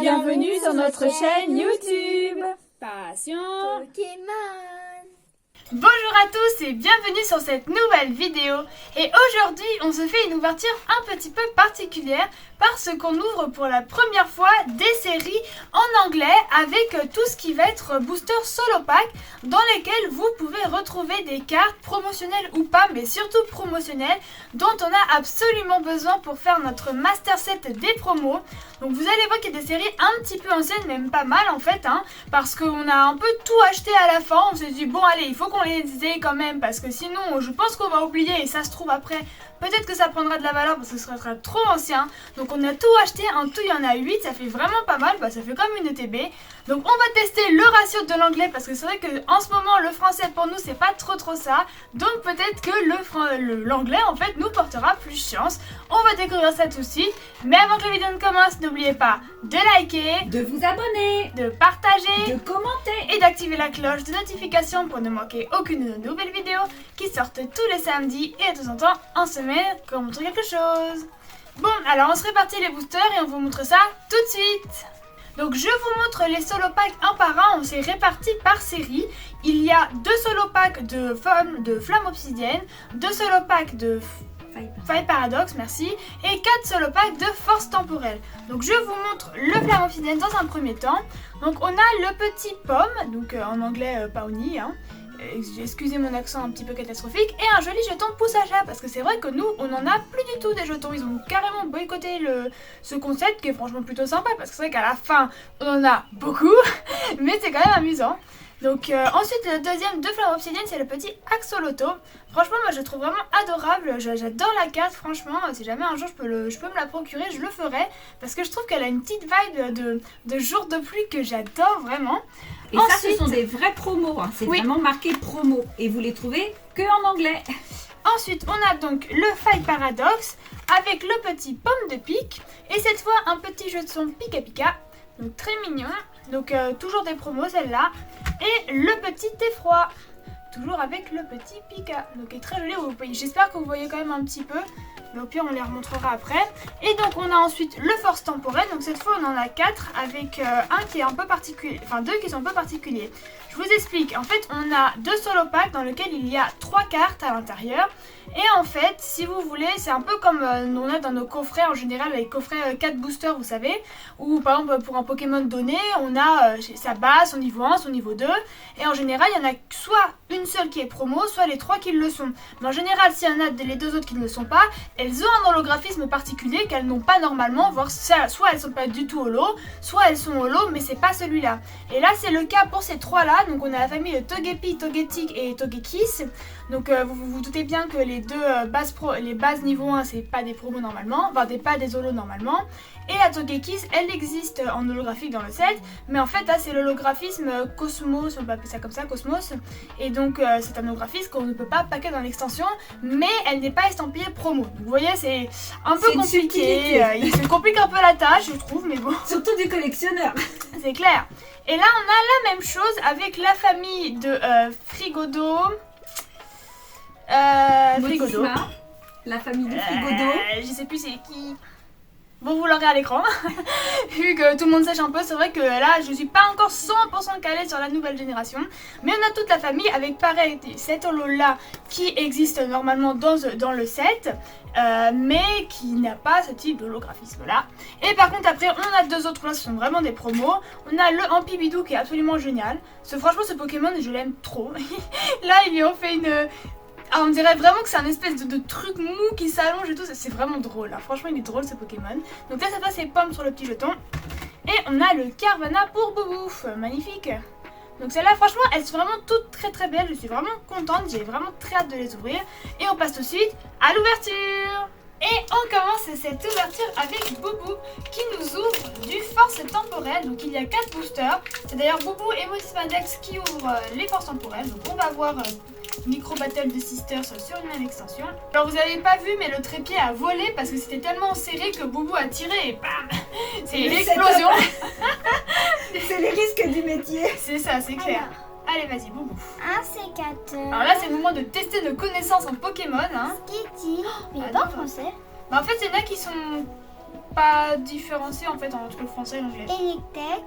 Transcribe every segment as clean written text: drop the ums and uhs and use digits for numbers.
Bienvenue sur notre chaîne YouTube Passion Pokémon. Bonjour à tous et bienvenue sur cette nouvelle vidéo. Et aujourd'hui on se fait une ouverture un petit peu particulière parce qu'on ouvre pour la première fois des séries en anglais avec tout ce qui va être booster solo pack dans lesquels vous pouvez retrouver des cartes promotionnelles ou pas, mais surtout promotionnelles, dont on a absolument besoin pour faire notre master set des promos. Donc vous allez voir qu'il y a des séries un petit peu anciennes, même pas mal en fait, parce qu'on a un peu tout acheté à la fin. On s'est dit bon allez, il faut qu'on les ait quand même parce que sinon je pense qu'on va oublier et ça se trouve après peut-être que ça prendra de la valeur parce que ce sera trop ancien. Donc on a tout acheté, en tout il y en a 8, ça fait vraiment pas mal, ça fait comme une ETB. Donc on va tester le ratio de l'anglais parce que c'est vrai qu'en ce moment le français pour nous c'est pas trop ça. Donc peut-être que l'anglais en fait nous portera plus chance. On va découvrir ça tout de suite. Mais avant que la vidéo ne commence, n'oubliez pas de liker, de vous abonner, de partager, de commenter et d'activer la cloche de notification pour ne manquer aucune de nos nouvelles vidéos qui sortent tous les samedis et de temps en temps en semaine quand on montre quelque chose. Bon, alors on se répartit les boosters et on vous montre ça tout de suite. Donc je vous montre les solo packs un par un, on s'est répartis par série. Il y a 2 solo packs de flamme obsidienne, 2 solo packs de Faille paradoxe, merci, et 4 solo packs de force temporelle. Donc je vous montre le flamme obsidienne dans un premier temps. Donc on a le petit pomme, donc en anglais paoni, excusez mon accent un petit peu catastrophique, et un joli jeton pouce à chat, parce que c'est vrai que nous on en a plus du tout des jetons, ils ont carrément boycotté ce concept qui est franchement plutôt sympa, parce que c'est vrai qu'à la fin on en a beaucoup, mais c'est quand même amusant. Donc ensuite le deuxième de flamme obsidienne c'est le petit axoloto. Franchement moi je le trouve vraiment adorable, j'adore la carte franchement, si jamais un jour je peux me la procurer je le ferai parce que je trouve qu'elle a une petite vibe de jour de pluie que j'adore vraiment. Et ensuite, ça ce sont des vrais promos, c'est vraiment marqué promo et vous les trouvez que en anglais. Ensuite on a donc le Faille paradoxe avec le petit pomme de pique et cette fois un petit jeton Pika Pika, donc très mignon. Donc toujours des promos celle-là. Et le petit effroi, toujours avec le petit Pika, donc il est très joli. J'espère que vous voyez quand même un petit peu, mais au pire on les remontrera après. Et donc on a ensuite le force temporelle, donc cette fois on en a 4 avec un qui est un peu particulier, enfin 2 qui sont un peu particuliers. Je vous explique, en fait on a 2 solo packs dans lesquels il y a 3 cartes à l'intérieur. Et en fait, si vous voulez, c'est un peu comme on a dans nos coffrets en général, les coffrets 4 boosters, vous savez, où par exemple pour un Pokémon donné, on a sa base, son niveau 1, son niveau 2, et en général, il y en a soit une seule qui est promo, soit les 3 qui le sont. Mais en général, s'il y en a les 2 autres qui ne le sont pas, elles ont un holographisme particulier qu'elles n'ont pas normalement, voire soit elles sont pas du tout holo, soit elles sont holo, mais c'est pas celui-là. Et là, c'est le cas pour ces 3-là, donc on a la famille de Togepi, Togetic et Togekiss. Donc vous vous doutez bien que les bases niveau 1 c'est pas des promos normalement, enfin pas des holos normalement. Et la Togekiss elle existe en holographique dans le set, mais en fait là c'est l'holographisme Cosmos, on peut appeler ça comme ça, Cosmos. Et donc c'est un holographisme qu'on ne peut pas packer dans l'extension, mais elle n'est pas estampillée promo. Donc, vous voyez c'est un peu compliqué, il se complique un peu la tâche je trouve, mais bon. Surtout du collectionneur. C'est clair. Et là on a la même chose avec la famille de Frigodo. Frigodo. La famille de Frigodo. Je sais plus c'est qui. Bon, vous l'aurez à l'écran. Vu que tout le monde sache un peu, c'est vrai que là, je suis pas encore 100% calée sur la nouvelle génération. Mais on a toute la famille avec pareil, cet holo-là qui existe normalement dans le set. Mais qui n'a pas ce type d'holographisme-là. Et par contre, après, on a 2 autres là, ce sont vraiment des promos. On a le Ampibidou qui est absolument génial. Franchement, ce Pokémon, je l'aime trop. Là, ils lui ont fait une... Ah, on dirait vraiment que c'est un espèce de truc mou qui s'allonge et tout, c'est vraiment drôle, franchement il est drôle ce Pokémon. Donc là ça passe ses pommes sur le petit jeton. Et on a le Carvanha pour Boubouf, magnifique. Donc celles-là franchement elles sont vraiment toutes très belles, je suis vraiment contente, j'ai vraiment très hâte de les ouvrir. Et on passe tout de suite à l'ouverture. Et on commence cette ouverture avec Boubou qui nous ouvre du force temporelle. Donc il y a 4 boosters, c'est d'ailleurs Boubou et Motismadex qui ouvrent les forces temporelles. Donc on va voir... Micro Battle de Sisters sur une même extension. Alors vous avez pas vu mais le trépied a volé parce que c'était tellement serré que Boubou a tiré et bam, c'est l'explosion. C'est les risques du métier. C'est ça, c'est clair. Allez vas-y Boubou. Un sécateur. Alors là c'est le moment de tester nos connaissances en Pokémon. Skitty. Mais pas en français. Bah, en fait il y en a qui sont pas différencier en fait entre le français et l'anglais. Electech.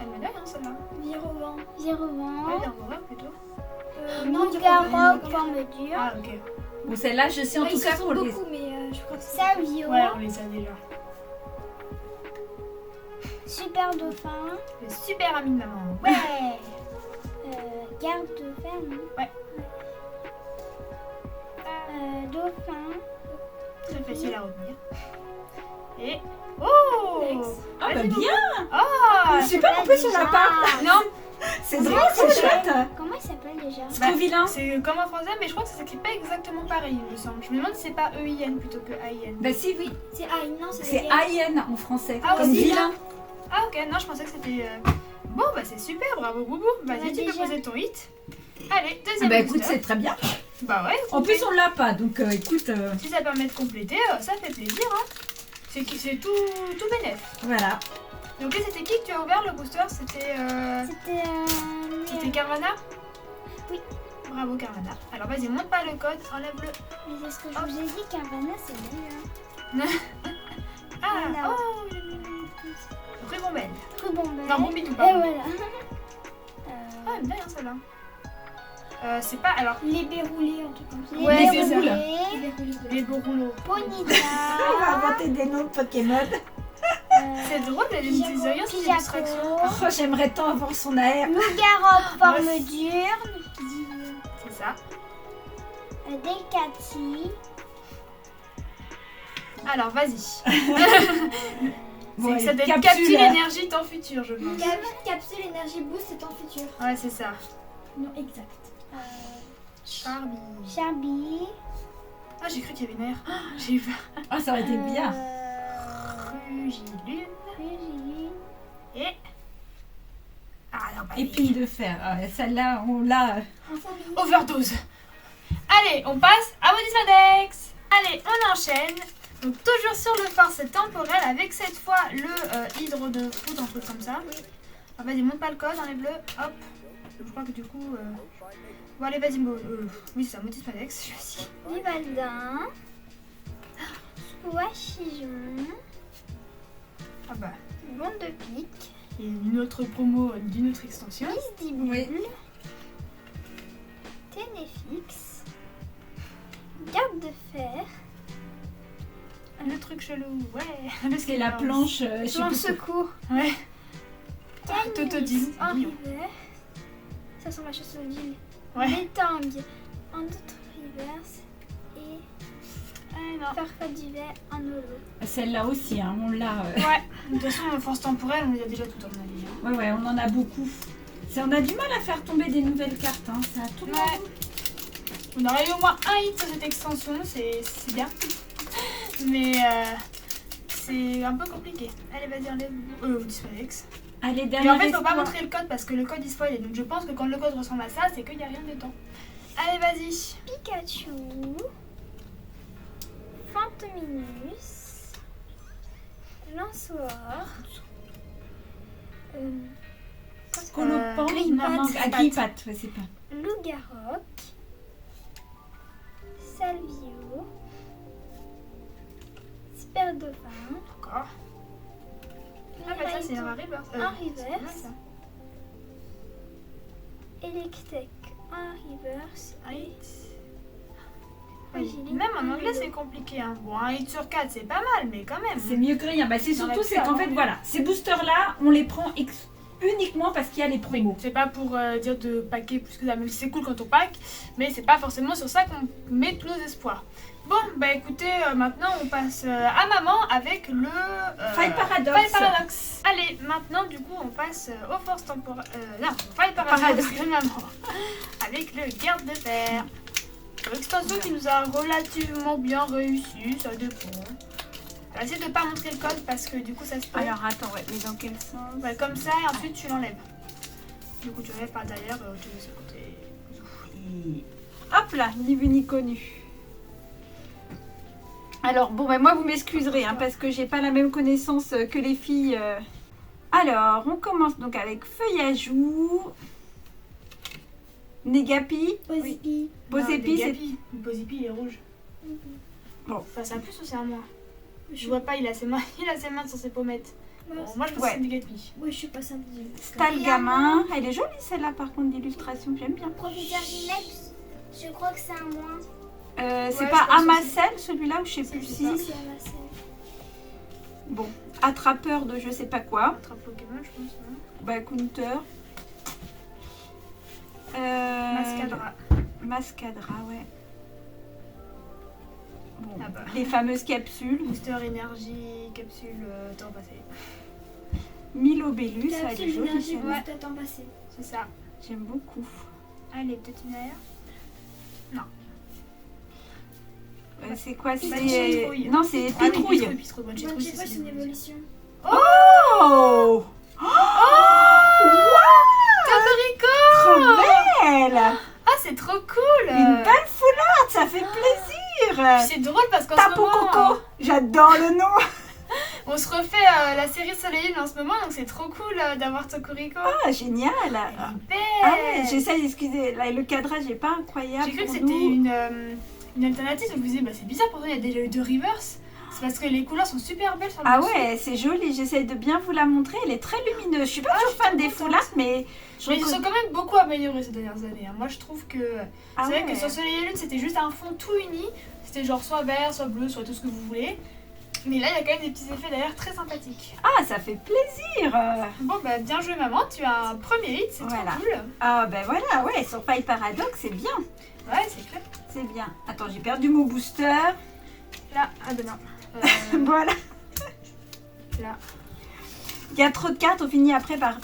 Elle me donne hein, celle-là. Virovent. Elle est en horreur plutôt. Loup-garou, pomme dure. Ah ok. Bon, celle-là, je sais en tout cas pour les... beaucoup, mais je crois que c'est Savio. Ouais, on les a déjà. Super dauphin. Le super ami de maman. Ouais. Garde de fer, non? Ouais. Dauphin. C'est facile à retenir. Et... Oh Ah bah Vas-y, bien. Ah C'est pas non plus sur la part. Non, C'est drôle, c'est chouette. Comment il s'appelle déjà? Bah, Trop vilain. c'est comme en français, mais je crois que ça s'écrit pas exactement pareil, il me semble. Je me demande si c'est pas EIN plutôt que AIN. Bah si, oui. C'est A, non, C'est AIN en français, Ah, comme aussi, vilain. Ah ok, non, je pensais que c'était... Bon, bah c'est super, bravo Boubou. Vas-y, Ouais, tu peux déjà. poser ton hit. Allez, Ah deuxième bah écoute, booster. c'est très bien. Bah ouais, En plus, on l'a pas, donc écoute, si ça permet de compléter, ça fait plaisir. Hein. C'est tout bénef. voilà. Donc là, c'était qui que tu as ouvert le booster? C'était C'était Carvana? Oui. Bravo Carvana. Alors vas-y, monte pas le code, enlève-le. Mais c'est ce que je vous ai dit, Carvana, c'est mieux. Ah, Voilà. oh, Rubombelle. Rubombelle. Non, Bombidou, Et pardon. voilà. Ah, elle me bien celle-là. C'est pas, alors, Les déroulés, en tout cas. Ouais, c'est ça. les beaux rouleaux. Ponyta. On va inventer des noms de Pokémon. C'est drôle, elle a des petits oeillons, c'est des Pijaco. distractions. Oh, j'aimerais tant avoir son AR. Loup-garou, forme Ouais. dure. C'est ça. Delcati. Alors, vas-y. Bon, Ça doit capsule, être capsule énergie temps futur, je pense. Capsule énergie boost, c'est en futur. Ouais, c'est ça. Non, exact. Charlie. Charby. Ah, j'ai cru qu'il y avait une air. J'ai eu peur. Ah, ça aurait été bien. Frugilune. Frugilune. Et... Ah, non, pas Épine de fer. Ah, celle-là, on l'a. Overdose. Allez, on passe à Modismadex. Allez, on enchaîne. Donc toujours sur le force temporel avec cette fois le hydre de foudre, un truc comme ça. Ah, vas-y, monte pas le code, enlève-le. Hop. Je crois que du coup... Bon allez, vas-y. Oui, c'est ça, Modismadex. Je suis... Vivaldin. Squashijon. Ah bah. Blonde de pique. Et une autre promo d'une autre extension. Misdiboule. Oui. Ténéfix. Garde de fer. Le truc chelou, ouais. Le C'est la skipper. planche. Je sais Plan plus quoi. secours. Ouais. Canis. Totodile. En river. Ça sent la chasse aux îles. Ouais. Létang. En autre reverse. Et Ah, non. Farfa d'hiver en holo. Celle-là aussi, hein, on l'a. Ouais. De toute façon, force temporelle, on les a déjà tout en avis. Hein. Ouais, on en a beaucoup. On a du mal à faire tomber des nouvelles cartes. Hein. Ça a tout le Ouais. monde. On aurait eu au moins un hit sur cette extension, c'est bien. Mais c'est un peu compliqué. Allez, vas-y, enlève. Disponex. Allez, Et dernier en fait, faut pas espoir. montrer le code parce que le code est spoilé. Donc je pense que quand le code ressemble à ça, c'est qu'il n'y a rien dedans. Allez, vas-y. Pikachu. Fantominus. Lançoir. Colopant. Grippat. Non, Grippat, ouais, c'est pas. Loup-garou. Salvio. Super dauphin. Encore. Ah, bah ça, c'est un reverse. Un reverse. c'est pas mal, ça. Electek en reverse. Oui. Même en anglais, c'est compliqué. Hein. Bon, un hit sur 4, c'est pas mal, mais quand même. C'est mieux que rien. Bah, c'est On surtout, aurait c'est pu qu'en fait, avoir. voilà, ces boosters-là, on les prend uniquement parce qu'il y a les promos. C'est pas pour dire de packer plus que ça, même si c'est cool quand on pack, mais c'est pas forcément sur ça qu'on met tous nos espoirs. Bon, bah écoutez, maintenant on passe à maman avec le Fight Paradox. Fight Paradox. Allez, maintenant du coup on passe aux forces temporelles. Non, Fight Paradox de maman avec le garde de fer. Extension qui nous a relativement bien réussi, ça dépend. On va essayer de pas montrer le code parce que du coup ça se peut. Alors, attends, ouais, mais dans quel sens? Ouais, comme ça et ensuite tu l'enlèves. Du coup tu l'enlèves par derrière et tu laisses à côté. Et hop là, ni vu ni connu. Alors, bon, ben moi, vous m'excuserez, hein, parce que j'ai pas la même connaissance que les filles. Alors, on commence donc avec Feuillajou, Négapi, Posipi. Bosépi, c'est... Le Bosépi il est rouge. Enfin, c'est un plus ou c'est un moins? Je vois pas, il a ses mains, sur ses pommettes. Ouais, Bon, moi je pense que c'est une Gatsby. ouais, je suis pas simple. Stal gamin. Elle est jolie celle-là par contre d'illustration, j'aime bien. Professeur Ginex, je crois que c'est un moins. C'est Ouais, pas je pense Amacel celui-là ou je sais plus Si, si. c'est un massage. Bon, attrapeur de je sais pas quoi. Attrape Pokémon, je pense. Non Bah, counter. Mascadra. Mascadra, ouais. Bon, Ah bah. les fameuses capsules. Booster énergie, capsule, temps passé. Milobellus, elle est Capsule jolie d'énergie celle-là. boost à temps passé. C'est ça. J'aime beaucoup. Allez, peut-être une air. C'est quoi? C'est Citrouille. non, c'est Ah oui, Pitrouille. Pitrouille, bonne Bonne citrouille, Citrouille, c'est une évolution. Oh! Trop Cocorico! belle! Ah, c'est trop cool! Une belle foulard, ça fait plaisir! C'est drôle parce qu'en ce Tapo moment, Coco! J'adore le nom! on se refait la série Soleil et Lune en ce moment, donc c'est trop cool d'avoir Cocorico. Ah, génial! Elle est Ah belle! ouais, j'essaye, excusez, là, le cadrage n'est pas incroyable. J'ai cru que pour c'était nous. une alternative, donc je me disais, bah, c'est bizarre, pourtant il y a déjà eu deux reverse. C'est parce que les couleurs sont super belles sur le Ah dessus. ouais, c'est joli, j'essaye de bien vous la montrer, elle est très lumineuse. Je suis pas toujours fan des foulards, mais je Mais ils reconnais- sont quand même beaucoup améliorés ces dernières années. Hein. Moi je trouve que Ah c'est vrai ouais. que sur Soleil et Lune c'était juste un fond tout uni. C'était genre soit vert, soit bleu, soit tout ce que vous voulez. Mais là il y a quand même des petits effets derrière très sympathiques. Ah, ça fait plaisir! Bon bah bien joué maman, tu as un premier hit, c'est Voilà. trop cool. Ah ben voilà, ouais, sur File Paradox, c'est bien. Ouais c'est clair. C'est bien. Attends, j'ai perdu mon booster. Là, ah ben non. Voilà. Là. Il y a trop de cartes, on finit après par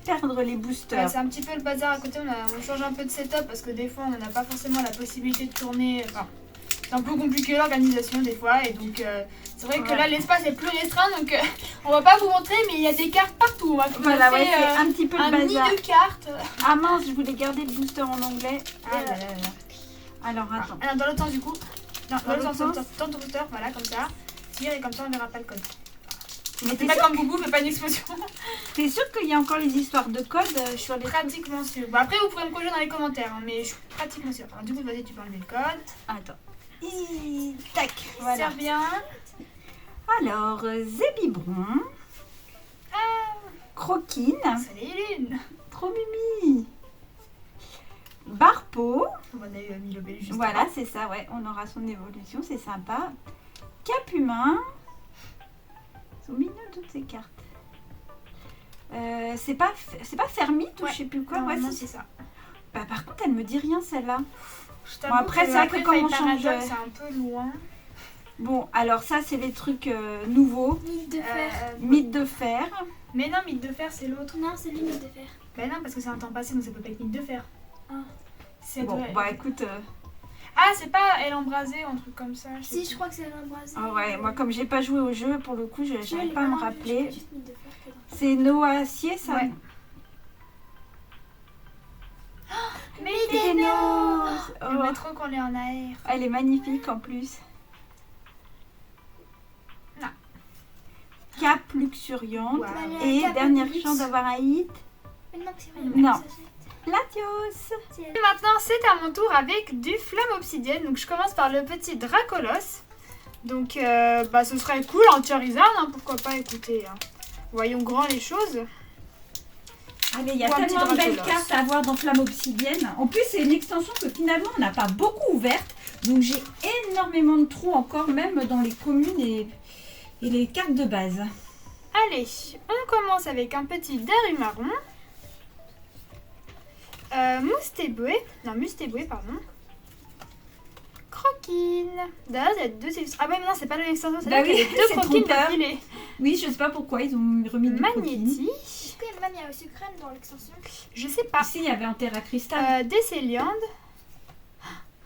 perdre les Ouais, boosters. c'est un petit peu le bazar à côté, on change un peu de setup parce que des fois on n'a pas forcément la possibilité de tourner. Enfin, c'est un peu compliqué l'organisation des fois et donc c'est vrai que Ouais. là l'espace est plus restreint donc on va pas vous montrer mais il y a des cartes partout. On a Voilà, fait, ouais, c'est un petit peu un le nid bazar. de cartes. Ah mince, je voulais garder le booster en anglais. Ah là là là. Alors, attends. Alors dans l'autre sens du coup. Non, dans l'autre l'autre sens, sens tourne ton booster, voilà comme ça. Tire et comme ça on verra pas le code. Mais C'est t'es pas sûr, comme Boubou, fais pas une explosion. t'es sûr qu'il y a encore les histoires de code sur les... Pratiquement sûr. Bon, après vous pourrez me corriger dans les commentaires hein, mais je suis pratiquement sûre. Alors du coup vas-y tu peux enlever le code. Attends. Tac, voilà. Serre bien. Alors, Zébibron, Ah, Croquine, Soleil et Lune. trop mimi. Barpo, On a eu Milobellus juste voilà, avant. c'est ça, ouais, on aura son évolution, c'est sympa. Capumin, elles sont mignonnes toutes ces cartes. C'est pas Fermite ou Ouais, je sais plus quoi. Ouais, normalement, c'est c'est ça. Bah, par contre, elle me dit rien celle-là. Je t'avoue Bon, après, c'est vrai que comme on File change, Paradox, c'est un peu loin. Bon, alors ça, c'est les trucs nouveaux. Mythe de fer. Mythe de fer. Mais non, mythe de fer, c'est l'autre. Non, c'est lui, mythe de fer. Bah non, parce que c'est un temps passé, donc ça peut pas être mythe de fer. Ah. C'est Bon, vrai. bah écoute, Ah, c'est pas elle embrasée ou un truc comme ça. Si, je crois que c'est l'embrasé. ah ouais, moi comme j'ai pas joué au jeu, pour le coup, je n'arrive pas à me rappeler. Juste mythe de fer. que dans- C'est Noacier, ça? Ouais. Mais Méténos. J'aimerais trop qu'on l'ait en air. Elle est magnifique en plus. Non. Cap luxuriante. Wow. Et Cap dernière luxe. chance d'avoir un hit. Mais non, c'est vrai. Non. ça jette. Latios. C'est- Et maintenant, c'est à mon tour avec du flamme obsidienne. Donc, je commence par le petit Dracolos. Donc, bah, ce serait cool en Charizard, hein, pourquoi pas, écoutez. Hein. Voyons grand les choses. Allez, il y a Ou un tellement petit de belles Dracolos. cartes à avoir dans Flamme Obsidienne. En plus, c'est une extension que finalement, on n'a pas beaucoup ouverte. Donc, j'ai énormément de trous encore, même dans les communes et les cartes de base. Allez, on commence avec un petit Darumaron. Mustéboué, pardon. Croquine. D'ailleurs, il y a deux extensions. Ah, mais non, c'est pas la même extension, c'est Bah là qu'il y a oui, deux c'est croquines trompeur. d'affilée. Oui, je sais pas pourquoi ils ont remis du croquis. Magnéti. Est-ce qu'il y a il y a aussi crème dans l'extension? Je sais pas. Ici, il y avait en terre à cristal. Décéliande.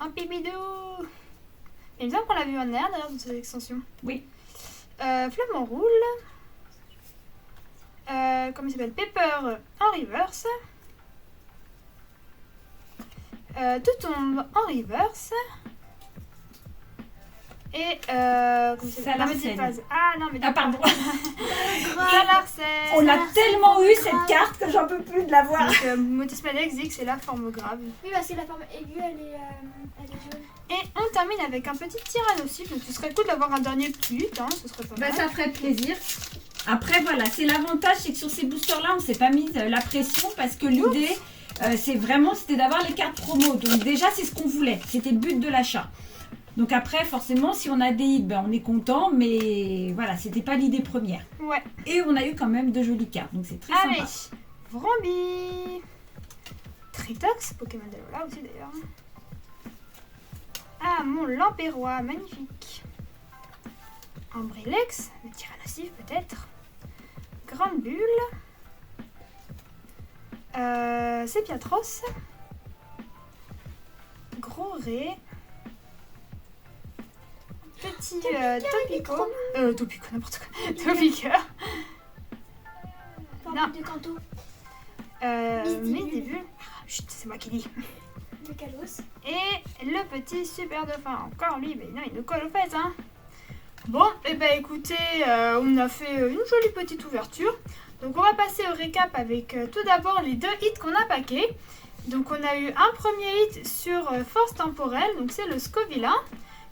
Un pipidou. Il me semble qu'on l'a vu en air d'ailleurs dans cette extension. Oui. Flamant roule. Comment il s'appelle? Pepper en reverse. Tout tombe en reverse. Et comment il s'appelle? La Salarcène. phase. Ah non, mais Ah, pardon. Salarcène. On l'a tellement eu cette carte que j'en peux plus de la voir. Donc, Motismadex dit que c'est la forme grave. Oui, parce que la forme aiguë, elle est jaune. Et on termine avec un petit tyrannocycle. Donc ce serait cool d'avoir un dernier petit hit, hein, ce serait pas mal. Ça ferait plaisir. Après voilà, c'est l'avantage, c'est que sur ces boosters là on s'est pas mis la pression parce que l'idée c'était d'avoir les cartes promo. Donc déjà c'est ce qu'on voulait, c'était le but de l'achat. Donc après forcément si on a des hits, on est content, mais voilà, c'était pas l'idée première. Ouais. Et on a eu quand même de jolies cartes, donc c'est très Allez, sympa. Vrombi, Tritox, Pokémon de Lola aussi d'ailleurs. Ah, mon Lampérois, magnifique. Ambrilex, le Tyrannocycle peut-être. Grande Bulle. Sépiatros. Gros Ré. Petit Topico. Topico, n'importe quoi. Topiqueur. Non. De Kanto. Medivule. Chut, c'est moi qui dis. De Kalos. Et le petit super dauphin, encore lui, mais non, il nous colle aux fesses, hein. Bon, et écoutez, on a fait une jolie petite ouverture. Donc on va passer au récap avec tout d'abord les 2 hits qu'on a paqués. Donc on a eu un premier hit sur Force Temporelle, donc c'est le Scovilla,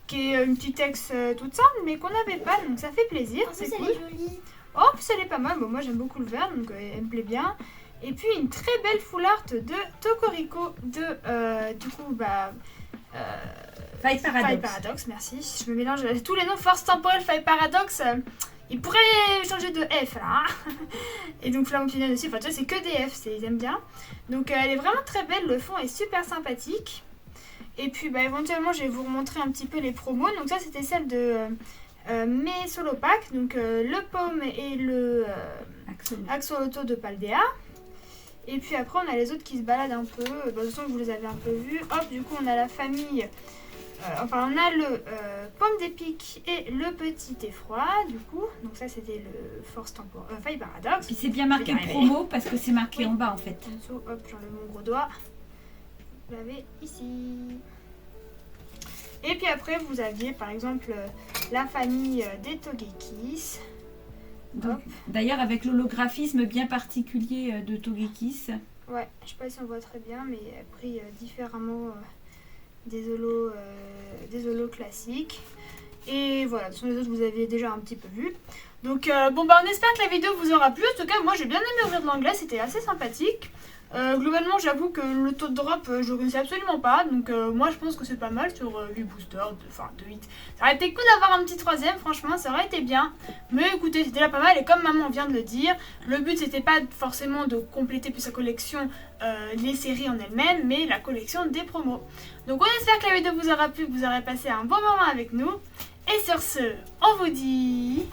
qui est une petite ex toute simple, mais qu'on n'avait pas, donc ça fait plaisir, En plus, c'est elle cool. est jolie. Oh, en plus elle est pas mal, bon, moi j'aime beaucoup le vert, donc elle me plaît bien. Et puis une très belle full art de Tocorico de Fight Paradox. Fight Paradox, merci. Je me mélange tous les noms. Force Temporelle, Fight Paradox, ils pourraient changer de F là. Et donc Flamme Optionnelle aussi, enfin tu vois c'est que des F, ils aiment bien. Donc elle est vraiment très belle, le fond est super sympathique. Et puis éventuellement je vais vous remontrer un petit peu les promos. Donc ça c'était celle de mes solo packs, donc le Pomme et le Axolotl de Paldea. Et puis après on a les autres qui se baladent un peu, de toute façon vous les avez un peu vus. Hop, du coup on a la famille, on a le Pomme d'épic et le petit effroi du coup. Donc ça c'était le Force Temporelle, Fight Paradox. Puis c'est bien marqué promo parce que c'est marqué en bas en fait. En dessous, hop, j'enlève mon gros doigt. Vous l'avez ici. Et puis après vous aviez par exemple la famille des Togekiss. D'ailleurs avec l'holographisme bien particulier de Togekiss. Ouais, je sais pas si on voit très bien, mais pris différemment des holos classiques. Et voilà, ce sont les autres vous aviez déjà un petit peu vu. Donc on espère que la vidéo vous aura plu. En tout cas, moi j'ai bien aimé ouvrir de l'anglais, c'était assez sympathique. Globalement, j'avoue que le taux de drop, je ne connaissais absolument pas. Donc moi je pense que c'est pas mal sur 8 boosters, de 8. Ça aurait été cool d'avoir un petit 3ème, franchement, ça aurait été bien. Mais écoutez, c'était déjà pas mal. Et comme maman vient de le dire, le but c'était pas forcément de compléter plus sa collection, les séries en elles-mêmes, mais la collection des promos. Donc on espère que la vidéo vous aura plu, que vous aurez passé un bon moment avec nous. Et sur ce, on vous dit